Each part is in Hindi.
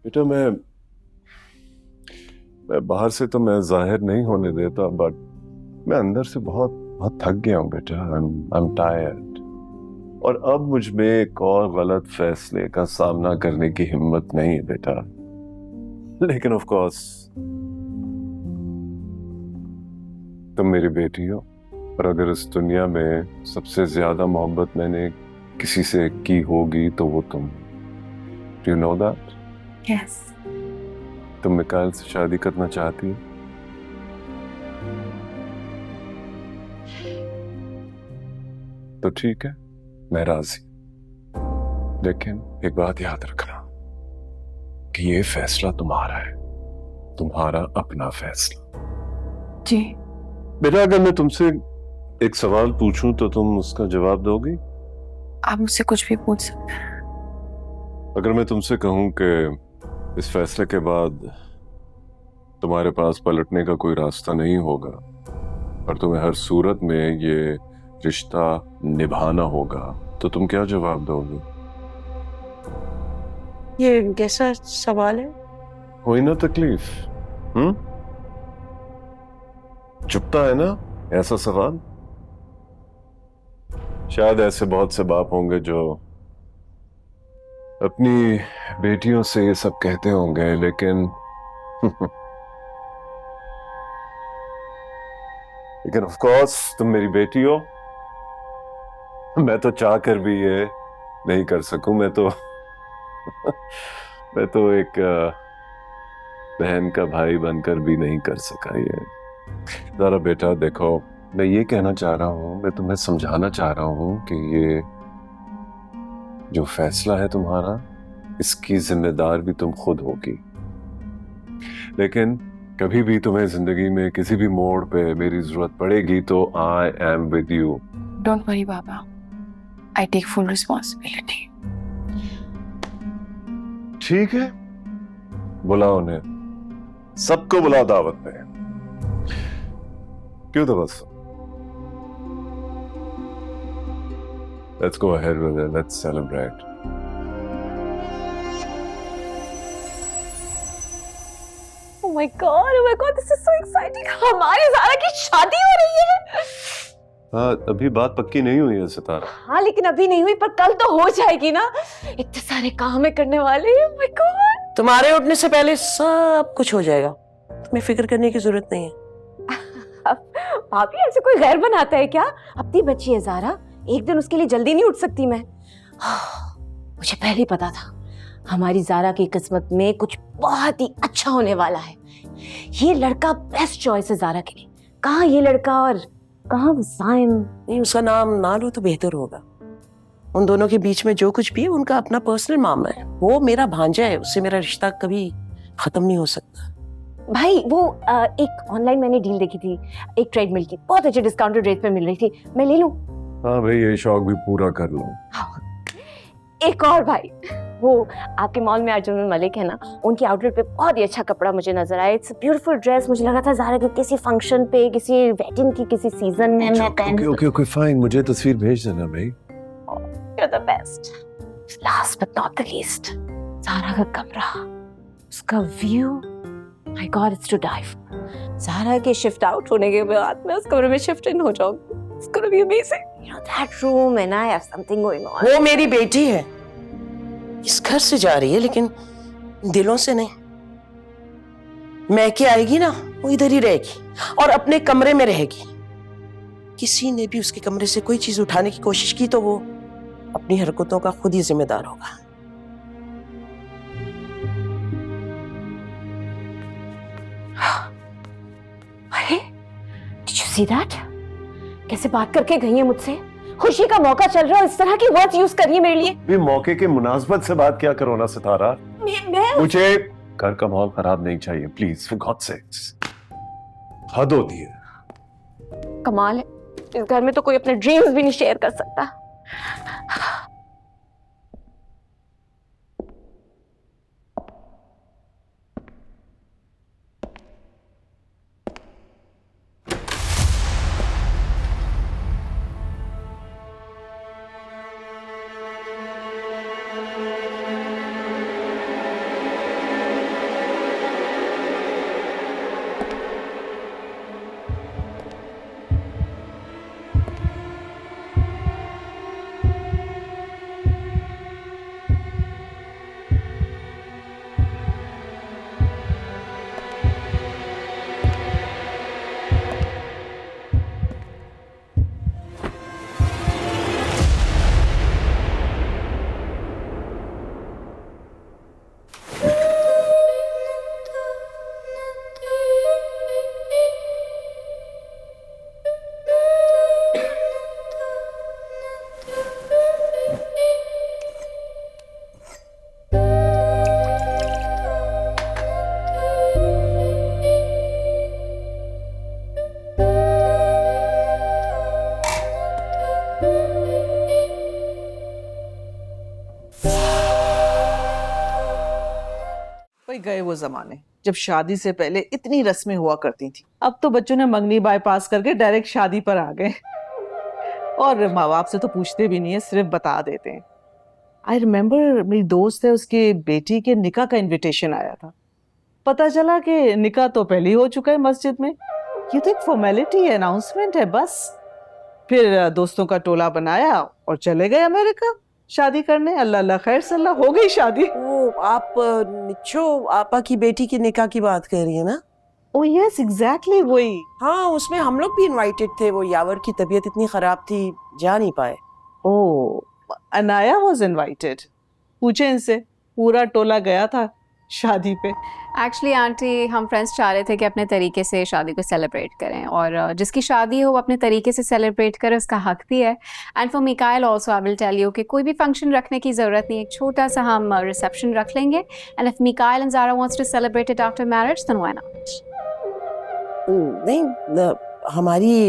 बेटा मैं बाहर से तो मैं जाहिर नहीं होने देता, बट मैं अंदर से बहुत बहुत थक गया हूँ बेटा। I am tired. और अब मुझ में एक और गलत फैसले का सामना करने की हिम्मत नहीं है बेटा। लेकिन ऑफ कोर्स तुम मेरी बेटी हो, और अगर इस दुनिया में सबसे ज्यादा मोहब्बत मैंने किसी से की होगी तो वो तुम। Do you know that? Yes. तुम मिकाइल से शादी करना चाहती हो? तो ठीक है, मैं राजी। लेकिन एक बात याद रखना कि ये फैसला तुम्हारा है, तुम्हारा अपना फैसला। जी। बेटा, अगर मैं तुमसे एक सवाल पूछूं तो तुम उसका जवाब दोगी? आप मुझसे कुछ भी पूछ सकते हैं। अगर मैं तुमसे कहूं कि इस फैसले के बाद तुम्हारे पास पलटने का कोई रास्ता नहीं होगा और तुम्हें हर सूरत में ये रिश्ता निभाना होगा, तो तुम क्या जवाब दोगे? ये कैसा सवाल है? कोई ना तकलीफ? चुपता है ना ऐसा सवाल? शायद ऐसे बहुत से बाप होंगे जो अपनी बेटियों से ये सब कहते होंगे, लेकिन लेकिन ऑफ कोर्स तुम मेरी बेटी हो। मैं तो चाह कर भी ये नहीं कर सकूं। मैं तो मैं तो एक बहन का भाई बनकर भी नहीं कर सका ये। जरा बेटा देखो, मैं ये कहना चाह रहा हूं, मैं तुम्हें समझाना चाह रहा हूं कि ये जो फैसला है तुम्हारा, इसकी जिम्मेदार भी तुम खुद होगी। लेकिन कभी भी तुम्हें जिंदगी में किसी भी मोड़ पे मेरी जरूरत पड़ेगी तो I am with you. Don't worry बाबा, आई टेक फुल रिस्पॉन्सिबिलिटी। ठीक है, बुलाओ उन्हें, सबको बुलाओ दावत पे। क्यों तो बस let's go ahead with it, let's celebrate. Oh my God, this is so exciting! हमारी ज़ारा की शादी हो रही है। हाँ, अभी बात पक्की नहीं हुई है सितारा। हाँ, लेकिन अभी नहीं हुई, पर कल तो हो जाएगी ना। इतने सारे काम है करने वाले। Oh my God! तुम्हारे उठने से पहले सब कुछ हो जाएगा, तुम्हें फिक्र करने की जरूरत नहीं है। भाभी ऐसे कोई गैर बनाता है क्या? अपनी बच्ची है ज़ारा, एक दिन उसके लिए जल्दी नहीं उठ सकती मैं। मुझे पहले ही पता था हमारी ज़ारा की किस्मत में कुछ बहुत ही अच्छा होने वाला है। ये लड़का बेस्ट चॉइस है ज़ारा के लिए। कहाँ ये लड़का और कहाँ वो साइम। नहीं, उसका नाम ना लो तो बेहतर होगा। उन दोनों के बीच में जो कुछ भी है उनका अपना पर्सनल मामला है। वो मेरा भांजा है, उससे मेरा रिश्ता कभी खत्म नहीं हो सकता। भाई वो एक ऑनलाइन मैंने डील देखी थी, एक ट्रेडमिल की, बहुत अच्छे डिस्काउंटेड रेट पे मिल रही थी। मैं ले लूं? हाँ भाई, ये शौक भी पूरा कर लो। एक और भाई, वो आपके मॉल में अर्जुन मलिक है ना, उनकी आउटलेट पे बहुत ही अच्छा कपड़ा मुझे नजर आया। It's beautiful dress. मुझे लगा था ज़ारा के किसी फंक्शन पे, किसी वेडिंग की किसी सीजन में मैं पहन। ओके फाइन, मुझे तस्वीर भेज देना भाई। You're the best. Last but not the least, Zaara का कमरा, उसका view, my God, it's to die for. Zaara के शिफ्ट आउट होने के बाद मैं उस कमरे में शिफ्ट इन हो जाऊंगी। It's gonna be amazing. You know that room and I have something going on. वो मेरी बेटी है, इस घर से जा रही है लेकिन दिलों से नहीं। मैके आएगी ना, वो इधर ही रहेगी और अपने कमरे में रहेगी। किसी ने भी उसके कमरे से कोई चीज उठाने की कोशिश की तो वो अपनी हरकतों का खुद ही जिम्मेदार होगा। अरे, did you see that? कैसे बात करके गई है मुझसे? खुशी का मौका चल रहा है, इस तरह की वर्ड्स यूज कर रही है मेरे लिए। भी मौके के मुनासबत से बात क्या करो ना सितारा। मैं मुझे घर का माहौल खराब नहीं चाहिए, प्लीज, फॉर गॉड सेक्स। हद होती है। कमाल है, इस घर में तो कोई अपने ड्रीम्स भी नहीं शेयर कर सकता। कोई गए वो जमाने जब शादी से पहले इतनी रस्में हुआ करती थी। अब तो बच्चों ने मंगनी बाईपास करके डायरेक्ट शादी पर आ गए और माँ बाप से तो पूछते भी नहीं है, सिर्फ बता देते हैं। आई रिमेम्बर मेरी दोस्त है, उसकी बेटी के निकाह का इनविटेशन आया था। पता चला कि निकाह तो पहले ही हो चुका है मस्जिद में। ये तो एक फॉर्मेलिटी है, अनाउंसमेंट है बस। फिर दोस्तों का टोला बनाया और चले गए अमेरिका शादी करने। अल्लाह अल्लाह खैर सल्ला, हो गई शादी। वो आप निच्छो आपा की बेटी के निकाह की बात कर रही है ना? ओ यस एग्जैक्टली वही। हाँ, उसमें हम लोग भी इनवाइटेड थे। वो यावर की तबीयत इतनी खराब थी, जा नहीं पाए। ओ अनाया वाज इनवाइटेड। पूछे इनसे, पूरा टोला गया था शादी पे। एक्चुअली आंटी, हम फ्रेंड्स चाह रहे थे कि अपने तरीके से शादी को सेलिब्रेट करें, और जिसकी शादी हो वो अपने तरीके से सेलिब्रेट करे, उसका हक भी है। And for Mikail also I will tell you कि कोई भी फंक्शन रखने की ज़रूरत नहीं है, एक छोटा सा हम रिसेप्शन रख लेंगे। And if Mikail and Zara wants to celebrate it after marriage then why not. नहीं, हमारी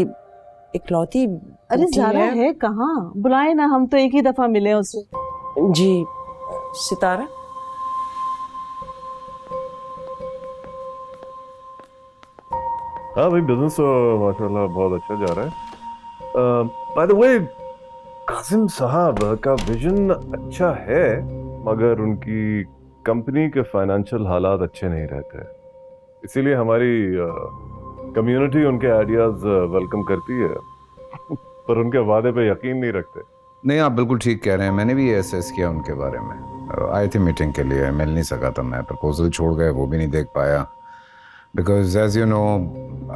इकलौती अरे बेटी ज़ारा है कहाँ? बुलाए ना, हम तो एक ही दफा मिले उसे। जी, सितारा। हाँ भाई, बिजनेस तो माशाल्लाह बहुत अच्छा जा रहा है। बाय द वे, कासिम साहब का विजन अच्छा है, मगर उनकी कंपनी के फाइनेंशियल हालात अच्छे नहीं रहते। इसीलिए हमारी कम्युनिटी उनके आइडियाज वेलकम करती है पर उनके वादे पे यकीन नहीं रखते। नहीं, आप बिल्कुल ठीक कह रहे हैं। मैंने भी एसेस किया उनके बारे में। आए थे मीटिंग के लिए, मिल नहीं सका था मैं। प्रपोजल छोड़ गए, वो भी नहीं देख पाया। Because as you know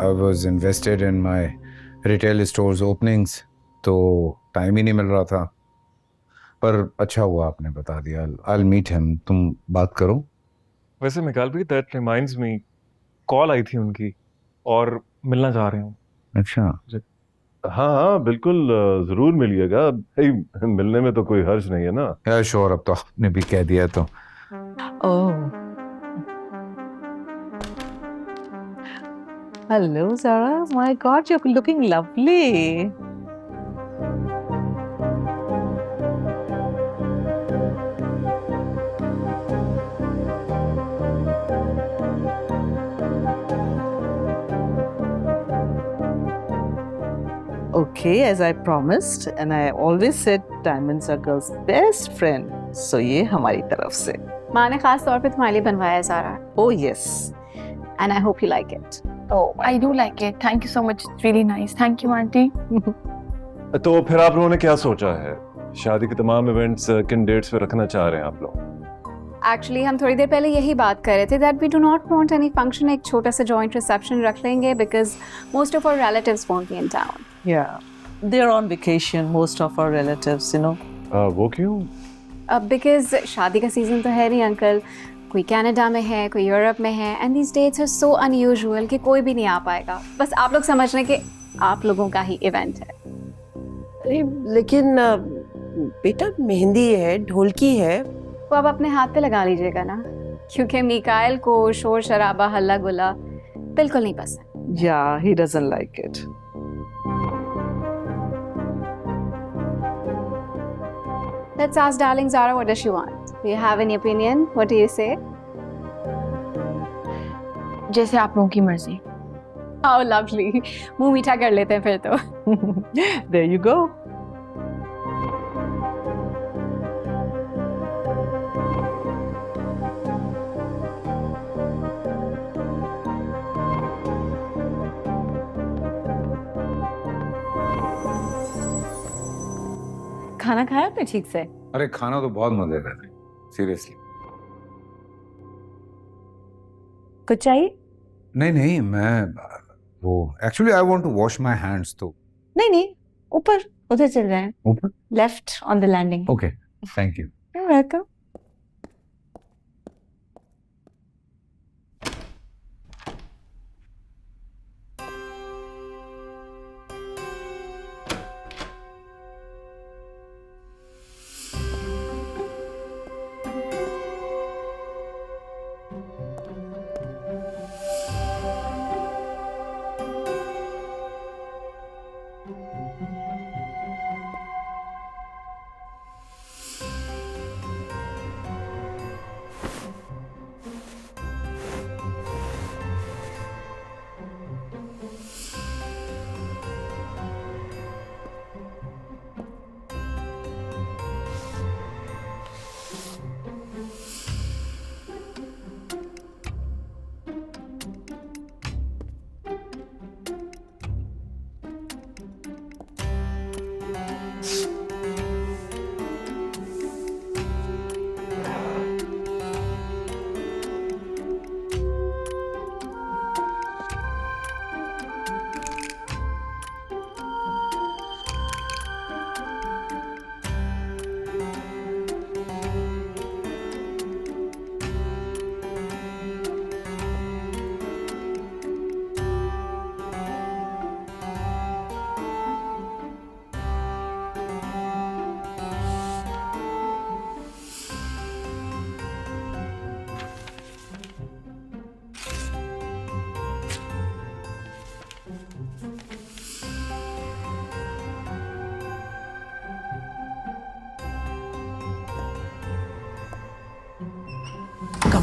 I was invested in my retail stores openings, तो टाइम ही नहीं मिल रहा था। पर अच्छा हुआ आपने बता दिया। आई मीट हिम, तुम बात करो। वैसे मिकाल भाई, दैट रिमाइंड्स मी, कॉल आई थी उनकी और मिलना चाह रहे हूँ। अच्छा, हाँ हाँ बिल्कुल, जरूर मिलिएगा भाई। मिलने में तो कोई हर्ज नहीं है ना। यार श्योर, अब तो आपने भी कह दिया तो। Oh hello Zara, my god you are looking lovely. Okay, as I promised, and I always said diamonds are girls' best friend. So ये हमारी तरफ से। माँ ने खास तौर पे तुम्हारे लिए बनवाया है Zara, Oh yes. And I hope you like it. Oh, I do like it. Thank you so much. It's really nice. Thank you, auntie. तो फिर आप लोगों ने क्या सोचा है? शादी के तमाम इवेंट्स किन डेट्स पे रखना चाह रहे हैं आप लोग? एक्चुअली हम थोड़ी देर पहले यही बात कर रहे थे that we do not want any function. एक छोटा सा जॉइंट रिसेप्शन रख लेंगे because most of our relatives won't be in town. Yeah, they're on vacation, most of our relatives, you know. वो क्यों? बिकॉज शादी का सीजन तो है नहीं अंकल। कोई कनाडा में है, कोई यूरोप में है, and these dates are so unusual कि कोई भी नहीं आ पाएगा। बस आप लोग समझ लें कि आप लोगों का ही इवेंट है। अरे लेकिन बेटा, मेहंदी है, ढोलकी है। वो आप अपने हाथ पे लगा लीजिएगा ना, क्योंकि मिकाइल को शोर शराबा हल्ला गुल्ला बिल्कुल नहीं पसंद। Yeah, he doesn't like it. Let's ask darling Zara, what does she want? Do you have any opinion? What do you say? जैसे आप लोगों की मर्जी। How lovely. मुंह मीठा कर लेते हैं फिर तो। There you go. खाना खाया आपने ठीक से? अरे खाना तो बहुत मजे का था, सीरियसली। कुछ चाहिए? नहीं नहीं, मैं वो actually I want to wash my hands, तो नहीं नहीं, ऊपर उधर चल रहे हैं, ऊपर। Left on the landing. Okay, thank you. You're welcome.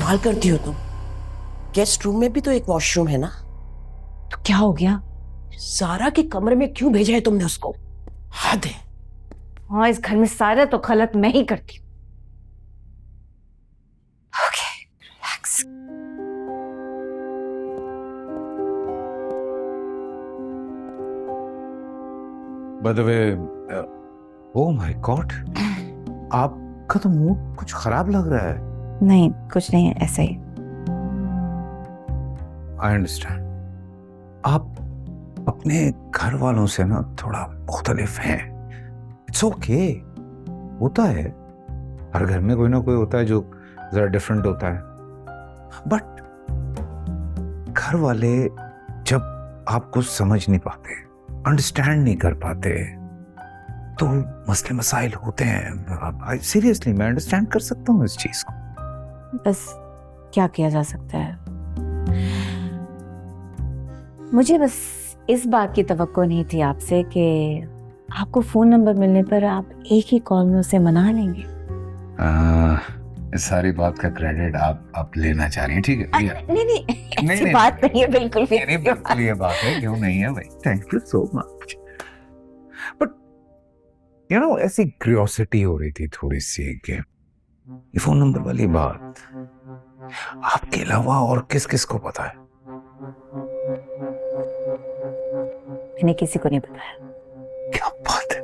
कमाल करती हो तुम। गेस्ट रूम में भी तो एक वॉशरूम है ना। तो क्या हो गया? सारा के कमरे में क्यों भेजा है तुमने उसको? हद है। हाँ, इस घर में सारा तो गलत मैं ही करती हूँ। Okay, relax. By the way, oh my God, आपका तो मूड कुछ खराब लग रहा है। नहीं, कुछ नहीं है, ऐसा ही। I understand. आप अपने घर वालों से ना थोड़ा मुख्तलिफ हैं। इट्स ओके, होता है, हर घर में कोई ना कोई होता है जो जरा डिफरेंट होता है। बट घर वाले जब आपको समझ नहीं पाते, अंडरस्टैंड नहीं कर पाते, तो मसले मसाइल होते हैं। सीरियसली मैं अंडरस्टैंड कर सकता हूँ इस चीज को। बस क्या किया जा सकता है। मुझे बस इस बात की तवक्को नहीं थी आपसे कि आपको फोन नंबर मिलने पर आप एक ही कॉल में उसे मना लेंगे। इस सारी बात का क्रेडिट आप लेना चाह रही हैं, ठीक है भैया? नहीं, ऐसी बात नहीं है, बिल्कुल भी। मेरी बिल्कुल ये बात है, क्यों नहीं है भाई। Thank you so much. But you know, ऐसी क्यूरियोसिटी हो रही थी थोड़ी सी कि ये फोन नंबर वाली बात आपके अलावा और किस किस को पता है? मैंने किसी को नहीं बताया। क्या बात है।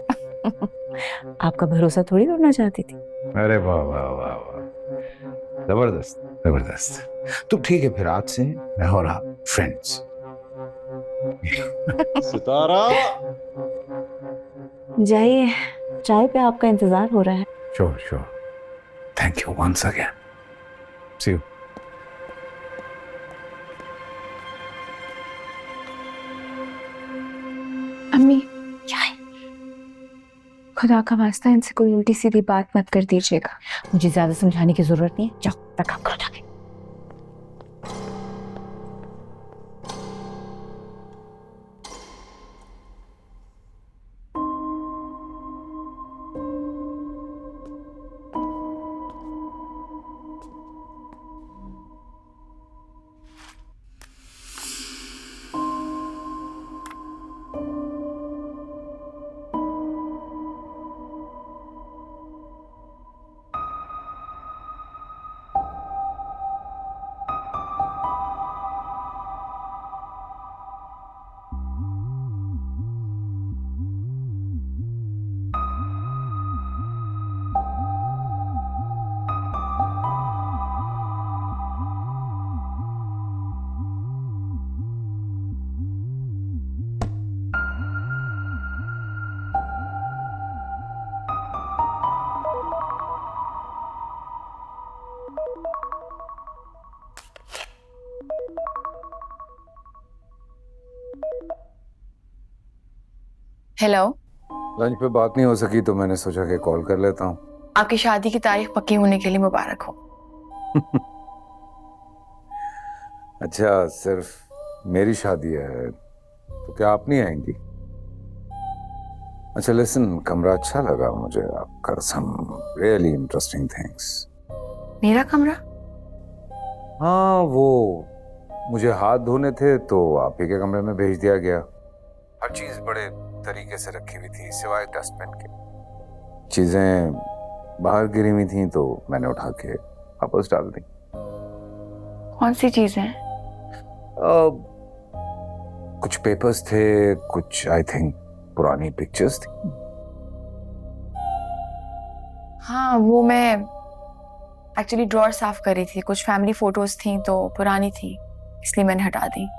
आपका भरोसा थोड़ी तोड़ना चाहती थी। अरे वाह वाह वाह वाह, जबरदस्त जबरदस्त। तो ठीक है, फिर आज से मैं और आप फ्रेंड्स। सितारा, जाइए, चाय पे आपका इंतजार हो रहा है। Sure sure, thank you once again, see you. अम्मी, चाय। खुदा का वास्ता इनसे कोई उल्टी सीधी बात मत कर दीजिएगा। मुझे ज्यादा समझाने की जरूरत नहीं है, जाओ अपना काम करो जाके। हेलो। लंच पे बात नहीं हो सकी तो मैंने सोचा कि कॉल कर लेता हूँ। आपकी शादी की तारीख पक्की होने के लिए मुबारक हो। अच्छा, सिर्फ मेरी शादी है तो क्या आप नहीं आएंगी? अच्छा लिसन, कमरा अच्छा लगा मुझे आपका, सम रियली इंटरेस्टिंग थिंग्स। मेरा कमरा? हाँ, वो मुझे हाथ धोने थे तो आप ही के कमरे में भेज दिया गया। हर चीज बड़े तरीके से रखी हुई थी सिवाय डस्टबिन के। चीजें बाहर गिरी हुई थी तो मैंने उठा के वापस डाल दी। कौन सी चीजें? कुछ पेपर्स थे, कुछ आई थिंक पुरानी पिक्चर्स थी। हाँ, वो मैं एक्चुअली ड्रॉअर साफ कर रही थी, कुछ फैमिली फोटोज थी तो पुरानी थी, इसलिए मैंने हटा दी।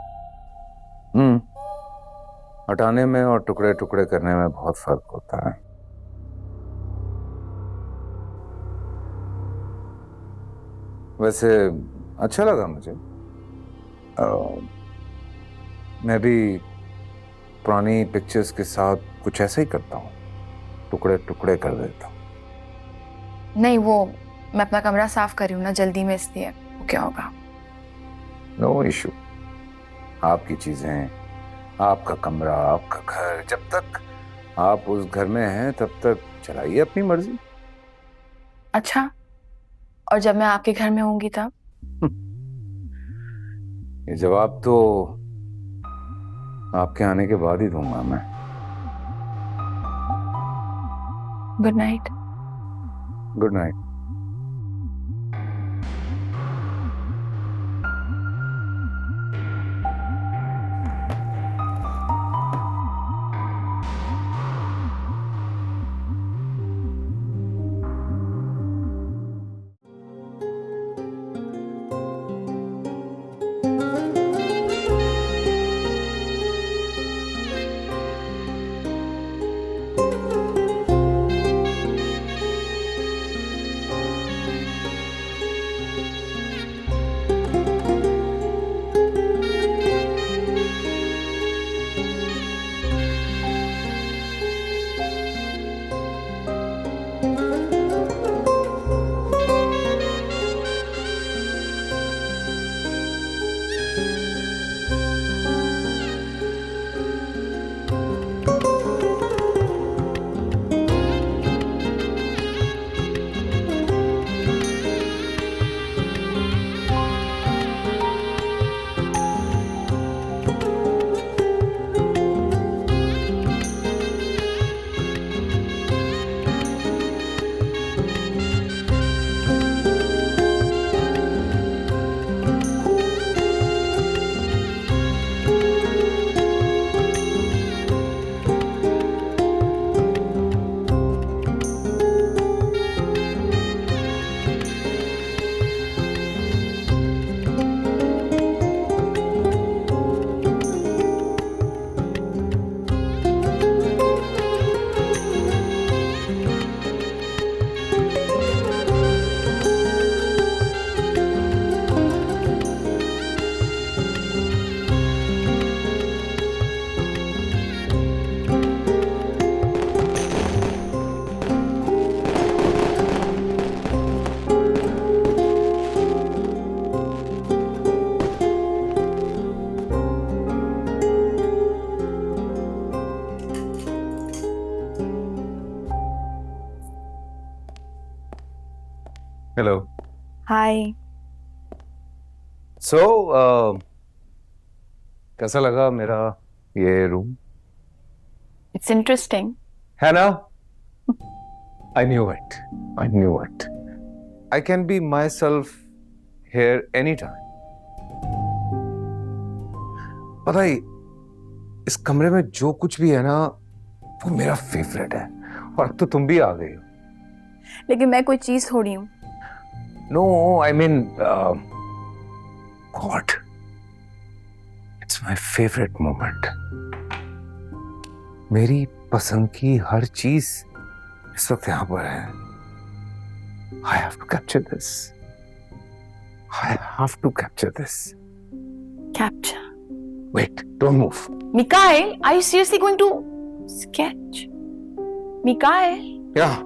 हटाने में और टुकड़े टुकड़े करने में बहुत फर्क होता है। वैसे अच्छा लगा मुझे। मैं भी पुरानी पिक्चर्स के साथ कुछ ऐसा ही करता हूँ, टुकड़े टुकड़े कर देता हूँ। नहीं, वो मैं अपना कमरा साफ कर रही हूँ ना जल्दी में, इसलिए वो क्या होगा। No issue. आपकी चीजें, आपका कमरा, आपका घर, जब तक आप उस घर में हैं तब तक चलाइए अपनी मर्जी। अच्छा, और जब मैं आपके घर में होंगी तब? ये जवाब तो आपके आने के बाद ही दूंगा मैं। Good night. Good night. Hello. Hi. So कैसा लगा मेरा ये रूम? It's interesting. है ना? I knew it. I knew it. I can be myself here anytime. पता ही इस कमरे में जो कुछ भी है ना वो मेरा फेवरेट है, और अब तो तुम भी आ गई हो। लेकिन मैं कोई चीज थोड़ी हूँ। No, I mean, God, it's my favorite moment. मेरी पसंद की हर चीज इस वक्त यहाँ पर है। I have to capture this. I have to capture this. Capture. Wait, don't move. Mikhail, are you seriously going to sketch? Mikhail? Yeah.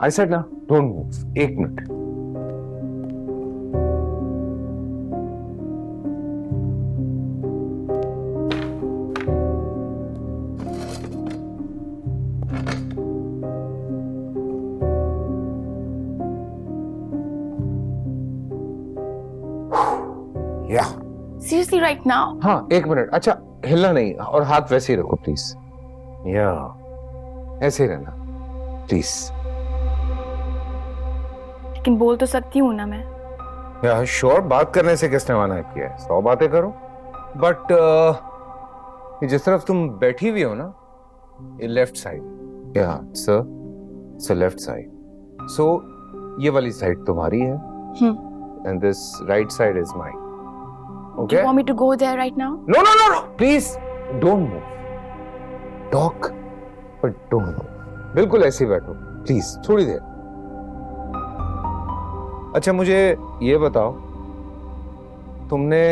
I said ना, don't move. 1 minute. Yeah. Seriously, right now? हाँ, 1 मिनट। अच्छा, हिलना नहीं, और हाथ वैसे ही रखो प्लीज। या ऐसे ही रहना प्लीज। लेकिन बोल तो सकती हूँ ना मैं। या श्योर, बात करने से किसने मना किया है? 100 बातें करो। बट जिस तरफ तुम बैठी हुई हो ना, ये लेफ्ट साइड। या सर, लेफ्ट साइड। सो ये वाली साइड तुम्हारी है, and this right side is mine. Do okay? you want me to go there right now? No no no no, please don't move. Talk but don't move. बिल्कुल ऐसे ही बैठो प्लीज, थोड़ी देर। अच्छा, मुझे ये बताओ, तुमने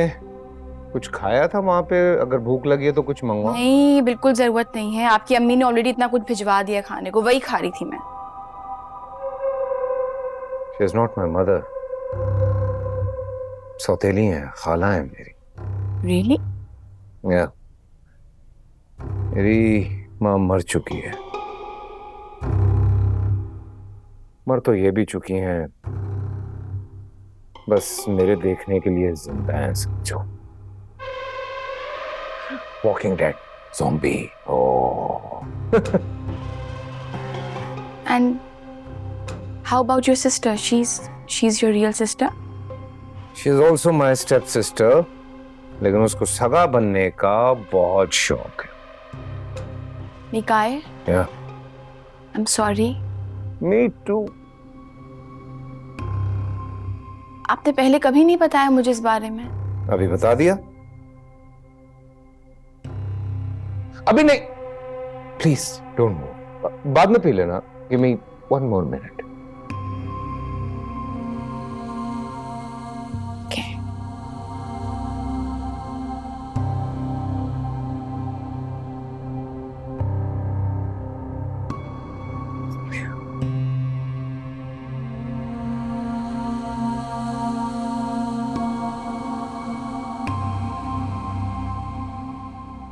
कुछ खाया था वहां पे? अगर भूख लगी है तो कुछ मंगवाओ। नहीं, बिल्कुल जरूरत नहीं है। आपकी अम्मी ने ऑलरेडी इतना कुछ भिजवा दिया खाने को, वही खा रही थी मैं। She is not my mother. सौतेली है, खाला है मेरी। Really? या मेरी माँ मर चुकी है। मर तो ये भी चुकी हैं, बस मेरे देखने के लिए जिंदा हैं समझो। Walking dead, zombie. Oh And how about your sister? She's your real sister? She is also my step sister, लेकिन उसको सगा बनने का बहुत शौक है। Mikael, या I'm sorry. Me to. आपने पहले कभी नहीं बताया मुझे इस बारे में। अभी बता दिया। अभी नहीं, प्लीज डोंट मूव, बाद में पी लेना। Give me 1 more minute. Okay.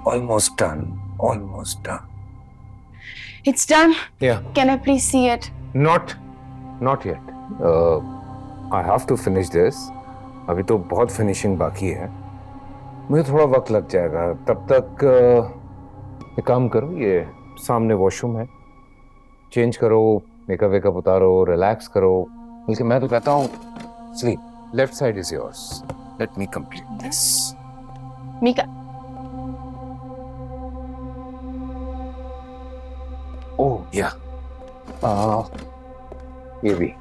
Almost done. Almost done. It's done. Yeah. Can I please see it? Not yet. I have to finish this. अभी तो बहुत फिनिशिंग बाकी है, मुझे थोड़ा वक्त लग जाएगा। तब तक एक काम करो, ये सामने वॉशरूम है, चेंज करो, मेकअप वेकअप उतारो, रिलैक्स करो। बल्कि मैं तो कहता हूँ sleep, left side is yours, let me complete this. Mika, ओह या, ये भी।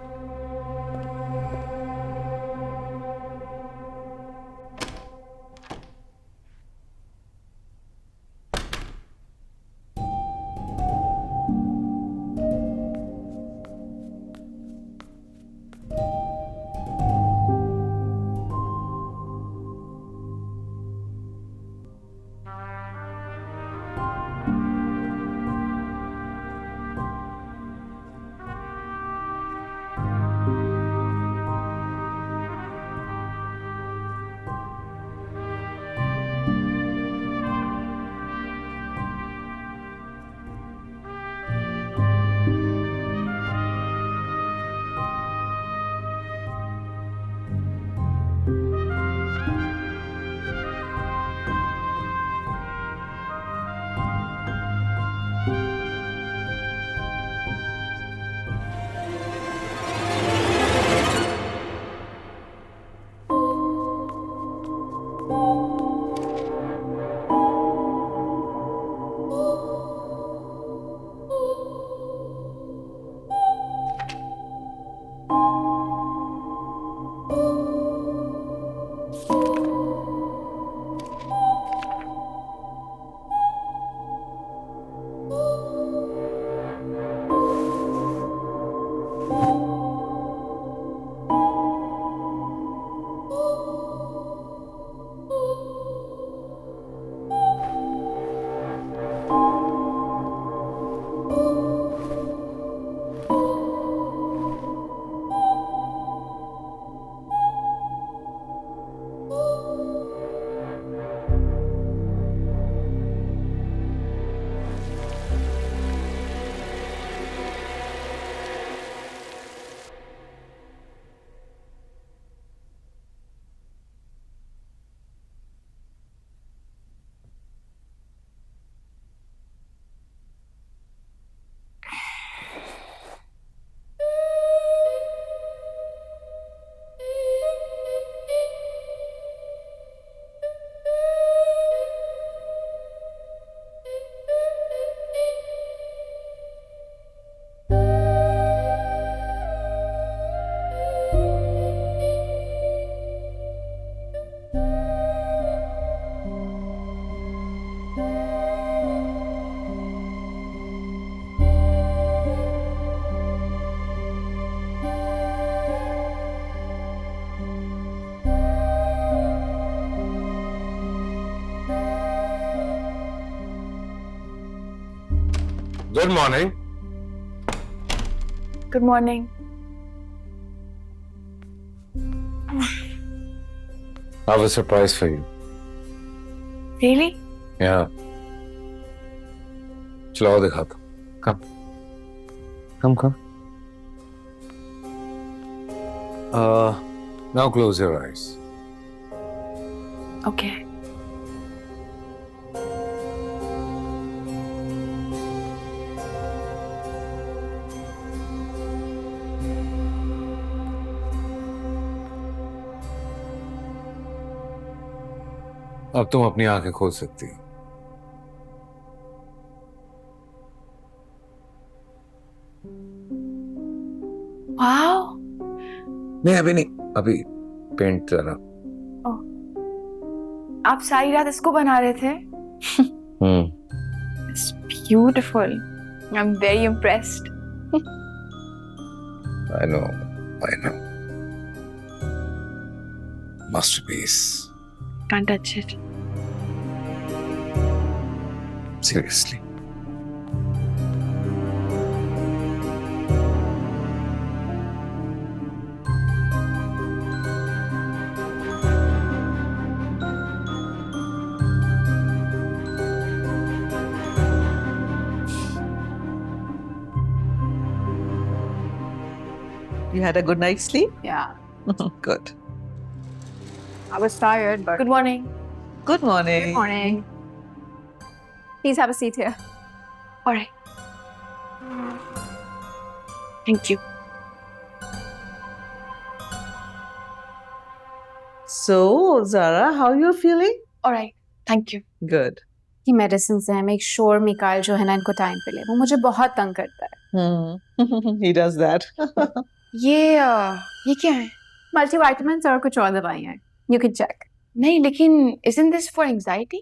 Good morning. good morning. I have a surprise for you. Really? Yeah. चलाओ दिखाता हूँ। Come. Now close your eyes. Okay. अब तुम अपनी आंखें खोल सकती हो। Wow. नहीं अभी नहीं, अभी पेंट जरा। आप सारी रात इसको बना रहे थे? It's beautiful. I'm very impressed. I know. Masterpiece. Can't touch it. Seriously. You had a good night's sleep? Yeah. Good. I was tired, but Good morning. Good morning. good morning. Please have a seat here. All right. Thank you. So, Zara, how you feeling? All right. Thank you. Good. कि मेडिसिन से मेक श्योर मिकाइल जो है ना इनको टाइम पे ले, वो मुझे बहुत तंग करता है। He does that. ये क्या है? मल्टीविटामिन्स और कुछ और दवाइयाँ हैं। You can check. नहीं, लेकिन isn't this for anxiety?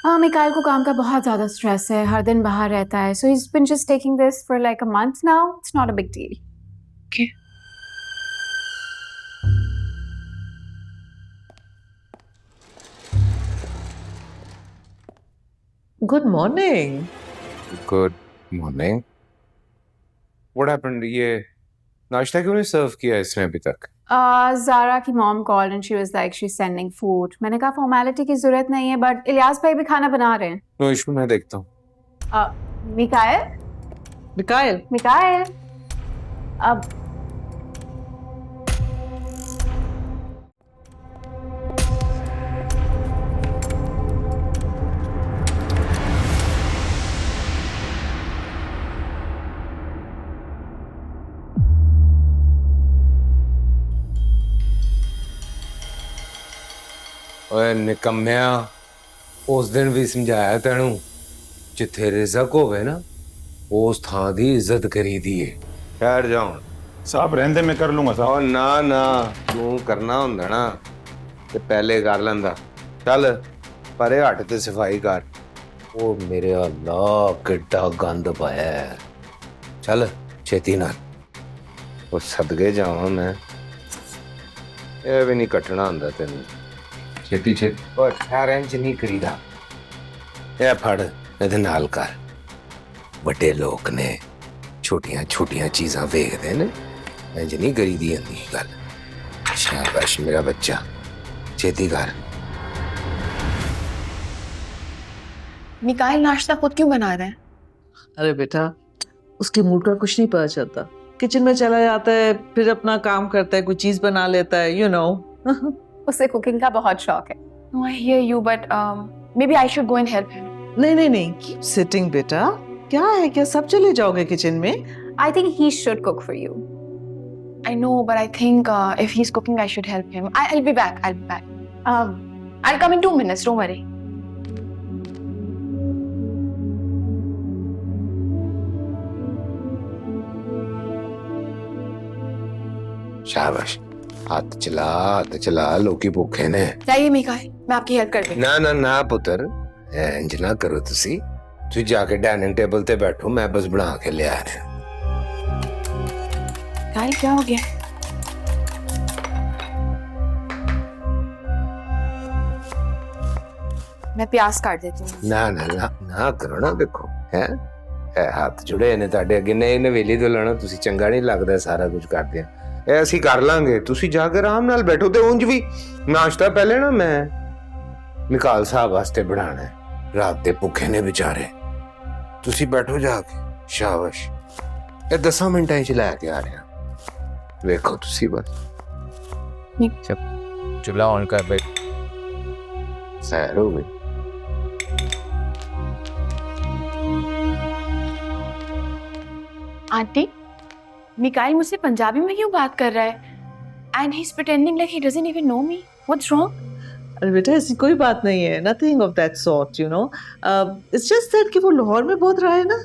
हाँ, मिकाइल को काम का बहुत ज़्यादा स्ट्रेस है, हर दिन बाहर रहता है, so he's been just taking this for like a month now. It's not a big deal. Okay. Good morning. Good morning. What happened? ये नाश्ता क्यों नहीं सर्व किया इसने अभी तक? Zara की mom called and she was like she's sending food. मैंने कहा formality की ज़रूरत नहीं है, but इलियास भाई भी खाना बना रहे हैं। नो इशू, मैं देखता हूँ। मिकाइल, Mikhail. अब ਓਏ ਨਿਕੰਮਿਆ, ਉਸ ਦਿਨ ਵੀ ਸਮਝਾਇਆ ਤੈਨੂੰ, ਜਿੱਥੇ ਰਿਜ਼ਕ ਹੋਵੇ ਨਾ ਉਸ ਥਾਂ ਦੀ ਇੱਜ਼ਤ ਕਰੀਦੀ ਏ। ਠਹਿਰ ਜਾ ਹੁਣ। साहब रहने मैं कर लूंगा साहब। ਓ ਨਾ ਨਾ, ਤੂੰ ਕਰਨਾ ਹੁੰਦਾ ਨਾ ਤੇ ਪਹਿਲੇ ਕਰ ਲੈਂਦਾ। ਚੱਲ ਪਰੇ ਹੱਟ ਤੇ ਸਫਾਈ ਕਰ। ਉਹ ਮੇਰੇ ਅੱਲਾ ਕਿੱਡਾ ਗੰਦ ਪਾਇਆ ਹੈ। ਚੱਲ ਛੇਤੀ ਨਾਲ। ਉਹ ਸਦਕੇ ਜਾਵਾਂ ਮੈਂ। ਇਹ ਵੀ ਨਹੀਂ ਕੱਟਣਾ ਹੁੰਦਾ ਤੈਨੂੰ। ਛੇਤੀ ਛੇਤੀ। ਉਹ ਠਹਿਰਾਂ ਚ ਨਹੀਂ ਕਰੀਦਾ। ਇਹ ਫੜ ਇਹਦੇ ਨਾਲ ਕਰ। ਵੱਡੇ ਲੋਕ ਨੇ ਛੋਟੀਆਂ ਛੋਟੀਆਂ ਚੀਜ਼ਾਂ ਵੇਖਦੇ ਨੇ, ਇੰਜ ਨਹੀਂ ਕਰੀਦੀ ਹੁੰਦੀ ਗੱਲ। शाबाश मेरा बच्चा, छेती कर। मिकाइल नाश्ता खुद क्यों बना रहे हैं? अरे बेटा, उसके मूड का कुछ नहीं पता चलता। किचन में चला जाता है, फिर अपना काम करता है, कोई चीज बना लेता है, you know. उसे कुकिंग का बहुत शौक है। No, I hear you, but maybe I should go and help him. नहीं, keep sitting बेटा। क्या है, क्या सब चले जाओगे किचन में? I think he should cook for you. I know, but I think if he's cooking, I should help him. I'll be back. I'll come in 2 minutes. Don't worry. शाबाश, हाथ चला लोकी भूखे ने। जाइए मिकाइल, मैं आपकी हेल्प कर दूँ। ना ना ना पुत्र, इंज ना करो तुसी। तू जाके डाइनिंग टेबल ते बैठो, मैं बस बना के ले आ रहा। मिकाइल क्या हो गया? मैं प्याज काट देती हूँ। ना ना ना ना करो ना, देखो है हाथ जुड़े ने ਤੁਹਾਡੇ ਅੱਗੇ। ਨਹੀਂ ਨਵੇਲੀ ਤੋਂ ਲੈਣਾ ਤੁਸੀਂ, ਚੰਗਾ ਨਹੀਂ ਲੱਗਦਾ ਸਾਰਾ ਕੁਝ ਕਰਦੇ ਆ। ਇਹ ਅਸੀਂ ਕਰ ਲਾਂਗੇ, ਤੁਸੀਂ ਜਾ ਕੇ ਆਰਾਮ ਨਾਲ ਬੈਠੋ। ਤੇ ਉਂਝ ਵੀ ਨਾਸ਼ਤਾ ਪਹਿਲੇ ਨਾ ਮੈਂ ਮਿਕਾਲ ਸਾਹਿਬ ਵਾਸਤੇ ਬਣਾਉਣਾ ਹੈ, ਰਾਤ ਦੇ ਭੁੱਖੇ ਨੇ ਵਿਚਾਰੇ। ਤੁਸੀਂ ਬੈਠੋ ਜਾ ਕੇ। ਸ਼ਾਬਾਸ਼, ਇਹ 10 ਮਿੰਟਾਂ 'ਚ ਲੈ ਕੇ ਆ ਰਿਹਾ। ਵੇਖੋ ਤੁਸੀਂ ਬਸ। चूल्हा ऑन कर भाई। सैर हो गई। आंटी, मिकाइल मुझसे पंजाबी में क्यों बात कर रहा है? And he is pretending like he doesn't even know me. What's wrong? अरे बेटा ऐसी कोई बात नहीं है, nothing of that sort, you know. It's just that कि वो लाहौर में बहुत रहा है ना,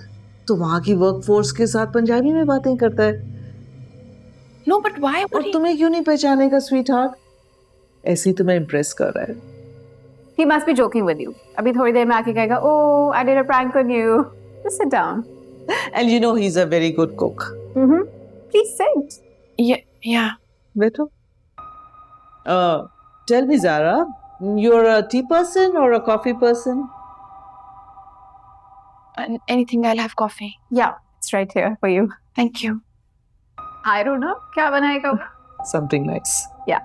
तो वहाँ की वर्कफोर्स के साथ पंजाबी में बातें करता है। No but why? और तुम्हें क्यों नहीं पहचानेगा स्वीट हार्ट? ऐसे ही तुम्हें इम्प्रेस कर रहा है। He must be joking with you. अभी थोड़ी देर में आके कहेगा, oh, I did a prank on you. Just sit down. And you know he's a very good cook. Please sit. Yeah. Beto? Tell me, Zara, you're a tea person or a coffee person? Anything, I'll have coffee. Yeah, it's right here for you. Thank you. I don't know. क्या बनाएगा वो? Something nice. Yeah.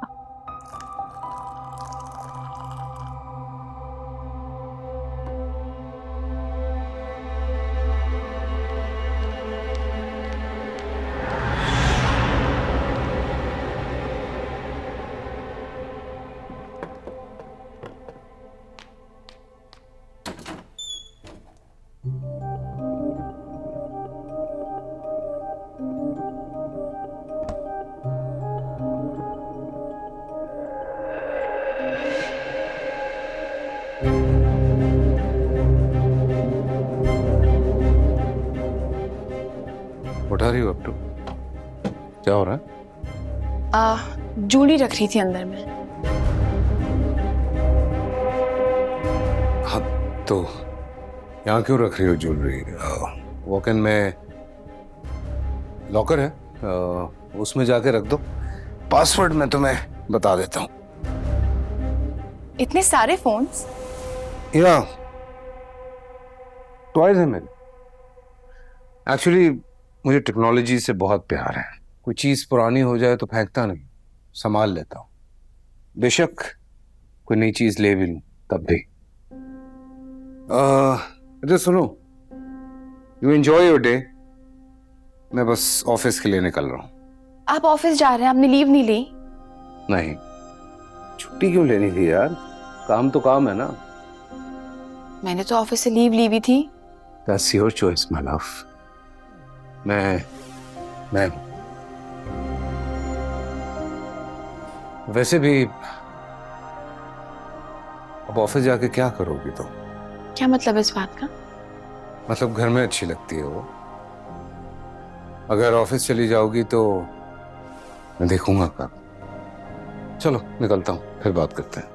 उठा रही हो अब तो? क्या हो रहा है? जूली रख रही थी अंदर में। हाँ तो यहाँ क्यों रख रही हो ज्वेलरी? वॉक इन में लॉकर है, उसमें जाके रख दो। पासवर्ड मैं तुम्हें बता देता हूँ। इतने सारे फोन्स? या टॉयज है मेरे। एक्चुअली मुझे टेक्नोलॉजी से बहुत प्यार है। कोई चीज पुरानी हो जाए तो फेंकता नहीं, संभाल लेता हूँ। बेशक कोई नई चीज ले भी लूं तब भी। इधर सुनो, यू एंजॉय योर डे। मैं बस ऑफिस के लिए निकल रहा हूँ। आप ऑफिस जा रहे हैं? आपने लीव नहीं ली? नहीं, छुट्टी क्यों लेनी थी यार? काम तो काम है ना। मैंने तो ऑफिस से लीव ली भी थी। That's your choice, my love. मैं वैसे भी अब ऑफिस जाके क्या करोगी तुम? क्या मतलब इस बात का? मतलब घर में अच्छी लगती है वो। अगर ऑफिस चली जाओगी तो मैं देखूंगा कब। चलो निकलता हूँ, फिर बात करते हैं।